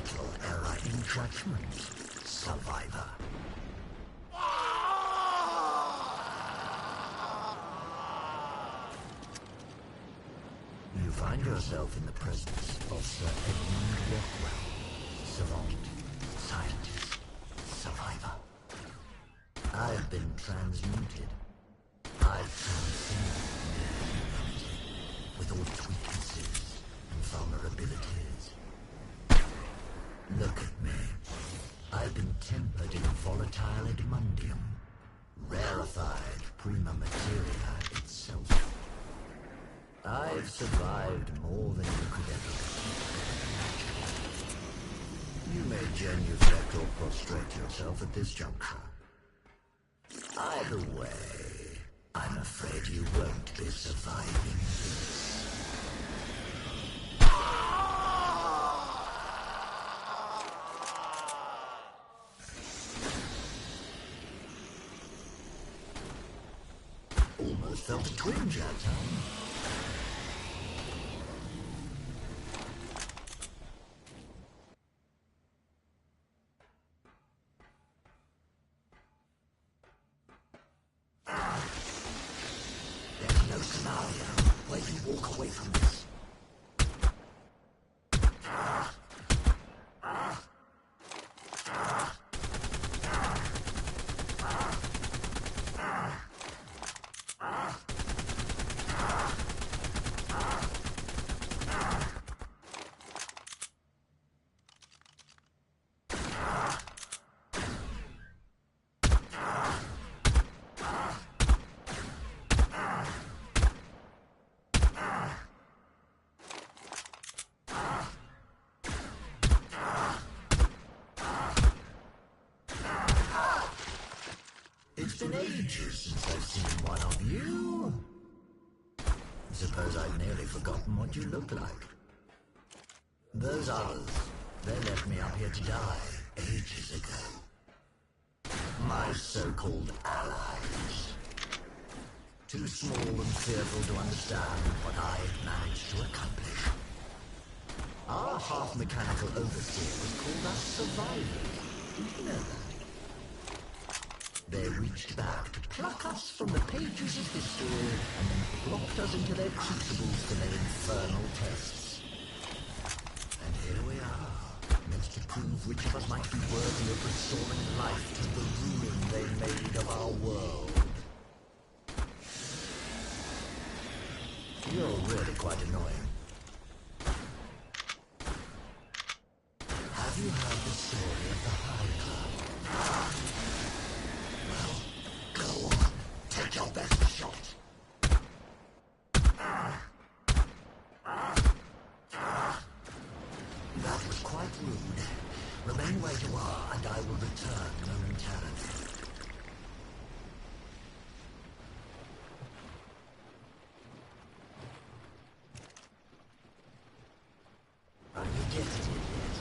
fatal error in judgment, survivor. You find yourself in the presence of Sir Edmund Rockwell, savant, scientist, survivor. I've been transmuted. I've transcended humanity with all its weaknesses and vulnerabilities. Look at me. I've been tempered in volatile edmundium, rarefied prima materia itself. I've survived more than you could ever imagine. You may genuflect or prostrate yourself at this juncture. Either way, I'm afraid you won't be surviving this. Almost felt a twinge that time. Where you walk away from this. It's been ages since I've seen one of you. I suppose I'd nearly forgotten what you looked like. Those others, they left me up here to die ages ago. My so-called allies. Too small and fearful to understand what I've managed to accomplish. Our half-mechanical overseer was called us survivors. Did you know that? They reached back to pluck us from the pages of history and then plopped us into their crucibles for their infernal tests. And here we are, meant to prove which of us might be worthy of restoring life to the ruin they made of our world. You're really quite annoying. Have you heard the story of the High Club? Well, go on. Take your best shot. That was quite rude. Remain where you are, and I will return momentarily. Are you getting it yet?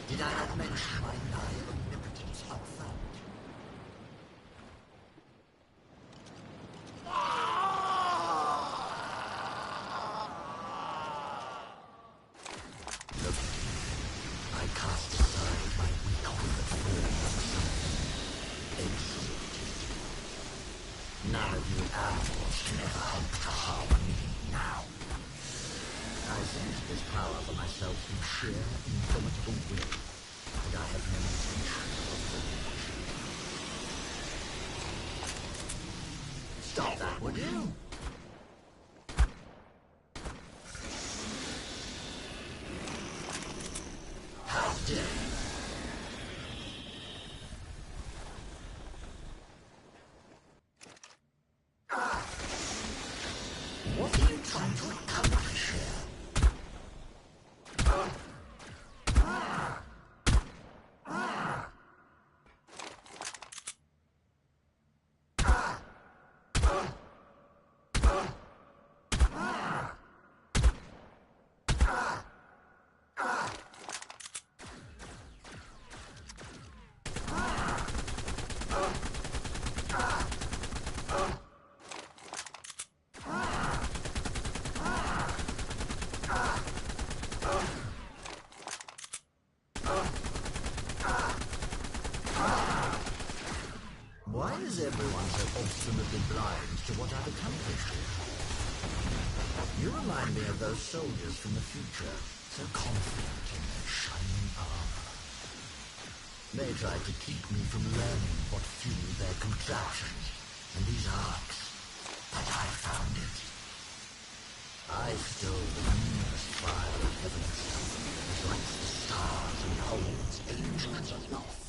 Did I not mention my nigh omnipotence up front? Look at me. I cast aside my weak withered form of something exalted. None of you animals can ever hope to harm me now. I sense this power for myself through sheer, indomitable will, and I have no intention of relinquishing it. Stop that, would you? How dare you? What are you trying to accomplish here? Why is everyone so obstinately blind to what I've accomplished here? You remind me of those soldiers from the future, so confident in their shining armor. They tried to keep me from learning what fueled their contraptions and these arcs, but I found it. I stole the numerous fire of heaven's stuff as lights the stars and holds angels aloft.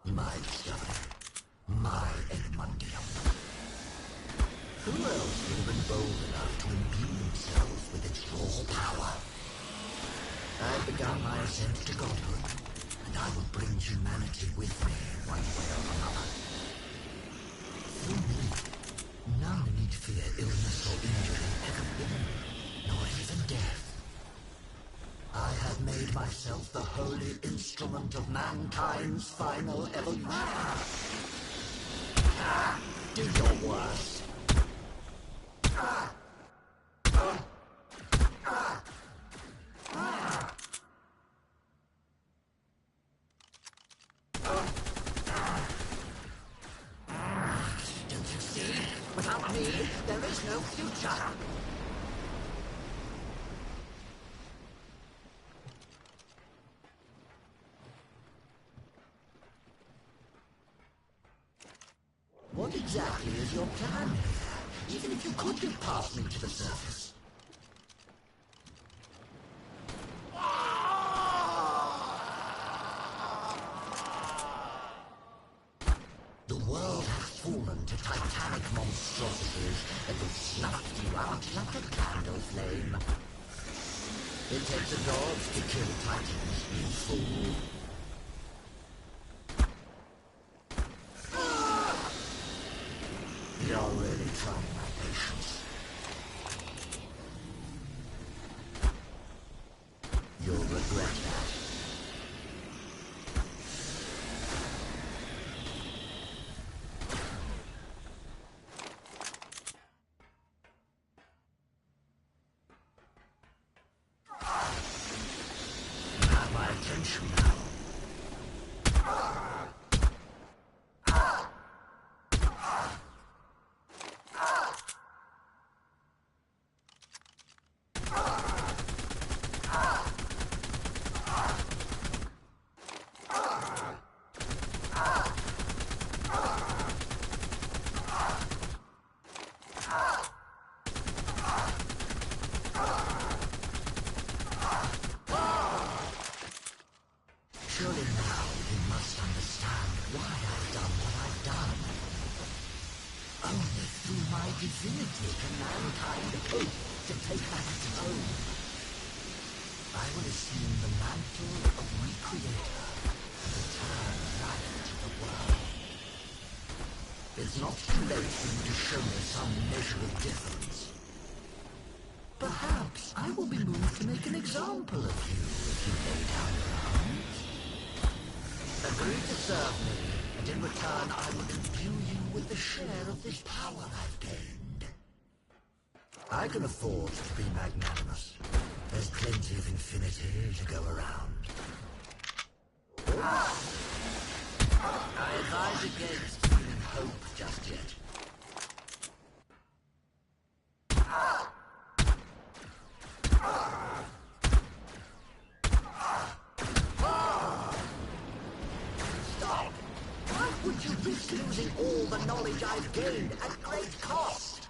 My discovery, my Edmundium. Who else would have been bold enough to imbue themselves with its raw power? I've begun my ascent to godhood, and I will bring humanity with me one way or another. Through me, none need fear illness or injury ever again, nor even death. I have made myself the holy instrument of mankind's final evolution. Do your worst. Don't you see? Without me, there is no future. What exactly is your plan here? Even if you could get past me to the surface. The world has fallen to titanic monstrosities that will snuff you out like a candle flame. It takes a god to kill titans, you fool. You're really trying my patience. You'll regret that. You have my attention now. Surely now you must understand why I've done what I've done. Only through my divinity can mankind hope to take back its own. I will assume the mantle of Recreator and return life to the world. It's not too late for you to show me some measure of difference. Perhaps I will be moved to make an example of you if you lay down your arms. Agree to serve me, and in return I will imbue you with the share of this power I've gained. I can afford to be magnanimous. There's plenty of infinity to go around. I advise against feeling hope just yet. Would you risk losing all the knowledge I've gained at great cost?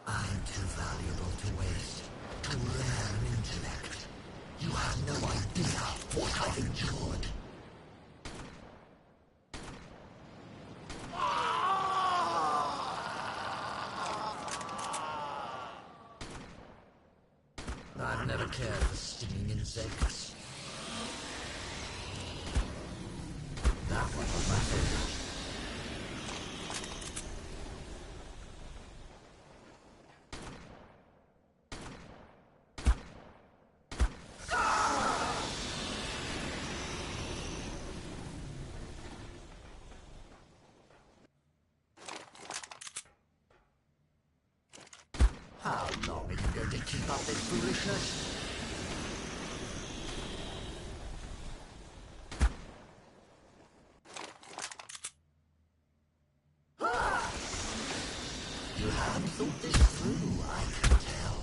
I'm too valuable to waste, too rare an intellect. You have no idea what I've endured. I've never cared for stinging insects. That one was my favorite. How long are you going to to keep up this foolishness? You haven't thought this through, I can tell.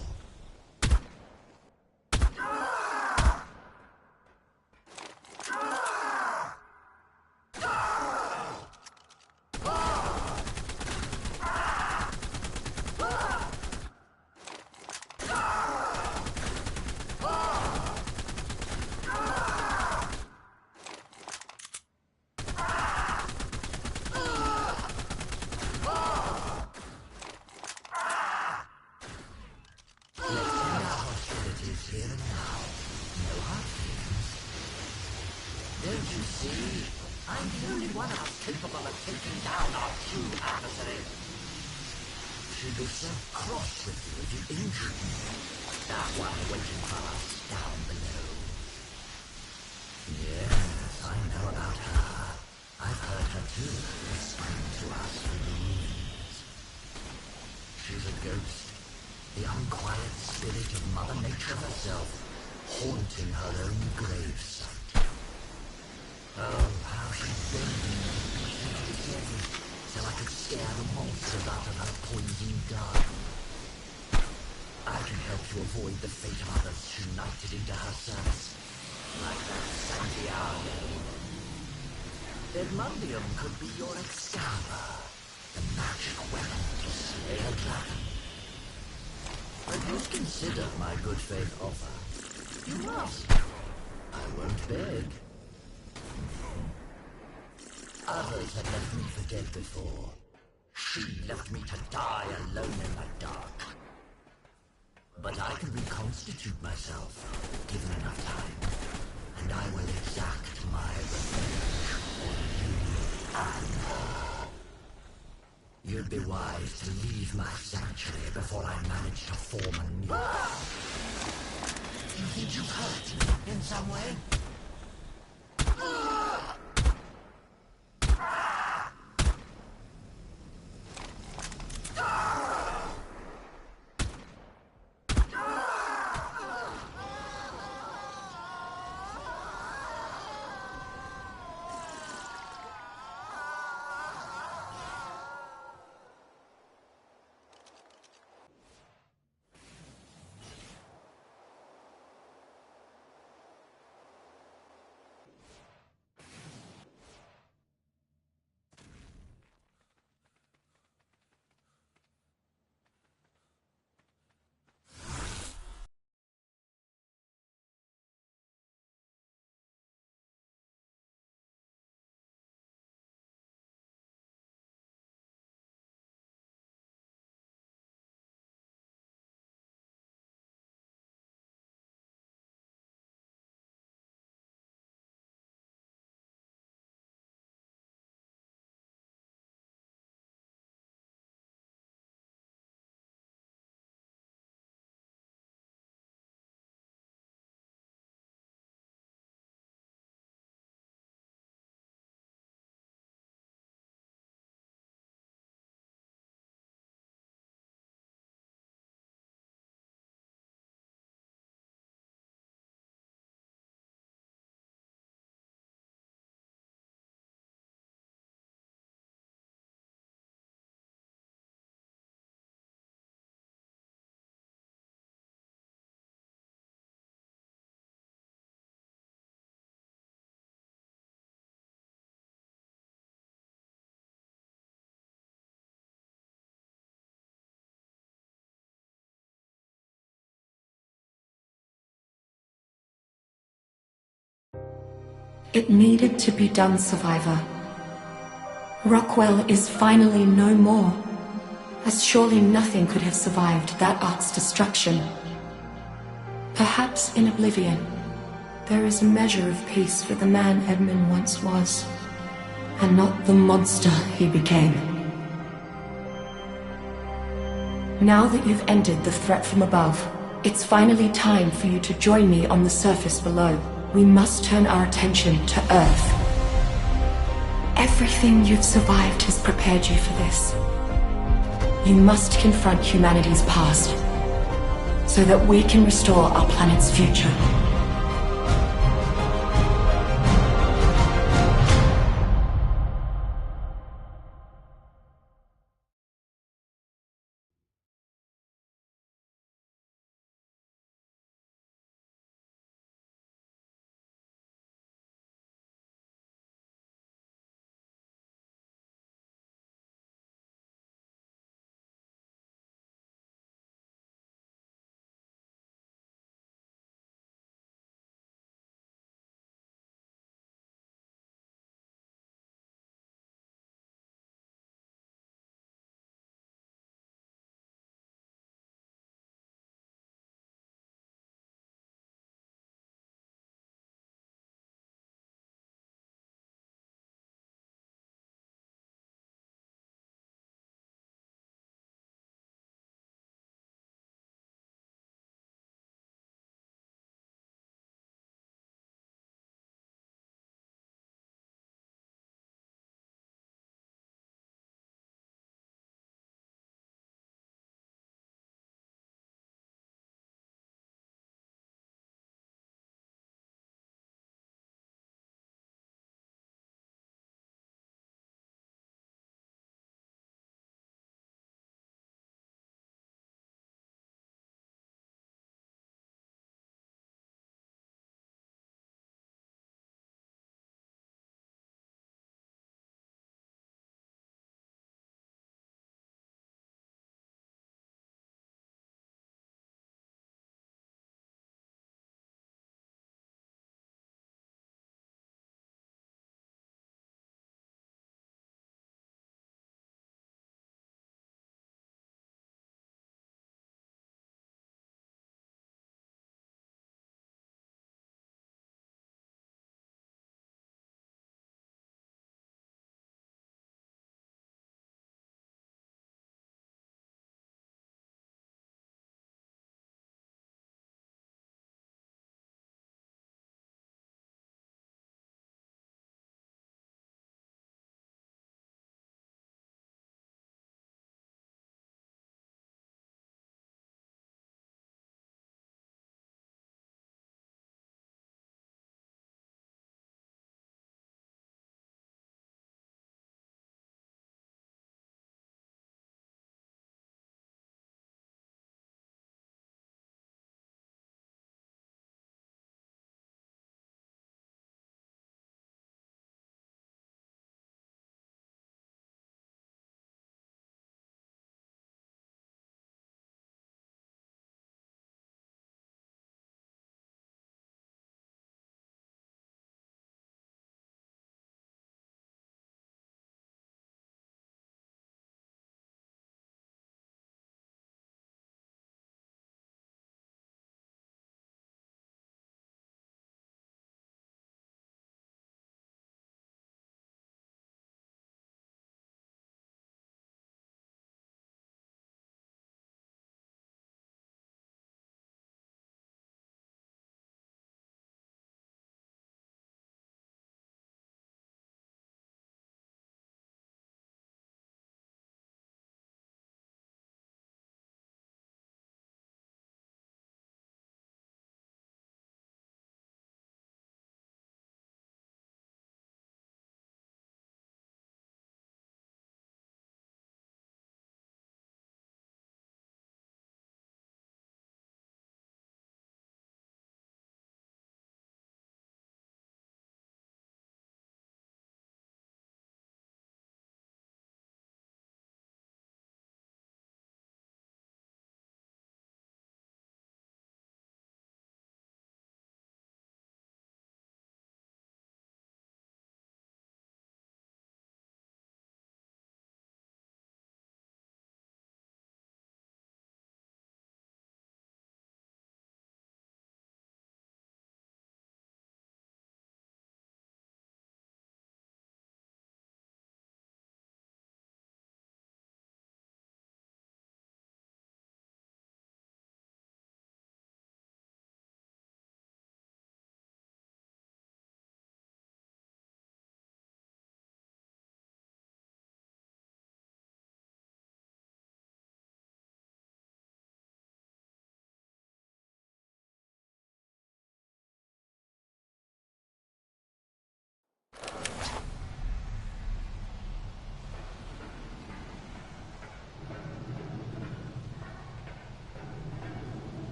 Don't you see? I'm the only one of us capable of taking down our true adversary. She'd be so cross with you if you injured me. That one waiting for us down below. Yes, I know about her. I've heard her too, whispering to us through the ruins. She's a ghost, the unquiet spirit of Mother Nature herself, haunting her own gravesite. Oh, how she begged me to be together, so I could scare the monsters out of her poison garden. I can help you avoid the fate of others she knighted into her service, like that Santiago. Edmundium could be your Excalibur, the magic weapon to slay a dragon. But you'd consider my good faith offer. You must. I won't beg. Others had left me for dead before. She left me to die alone in the dark. But I can reconstitute myself, given enough time, and I will exact my revenge on you and her. You'd be wise to leave my sanctuary before I manage to form a new one. You think you've hurt me in some way? It needed to be done, Survivor. Rockwell is finally no more, as surely nothing could have survived that Ark's destruction. Perhaps in oblivion, there is a measure of peace for the man Edmund once was, and not the monster he became. Now that you've ended the threat from above, it's finally time for you to join me on the surface below. We must turn our attention to Earth. Everything you've survived has prepared you for this. You must confront humanity's past, so that we can restore our planet's future.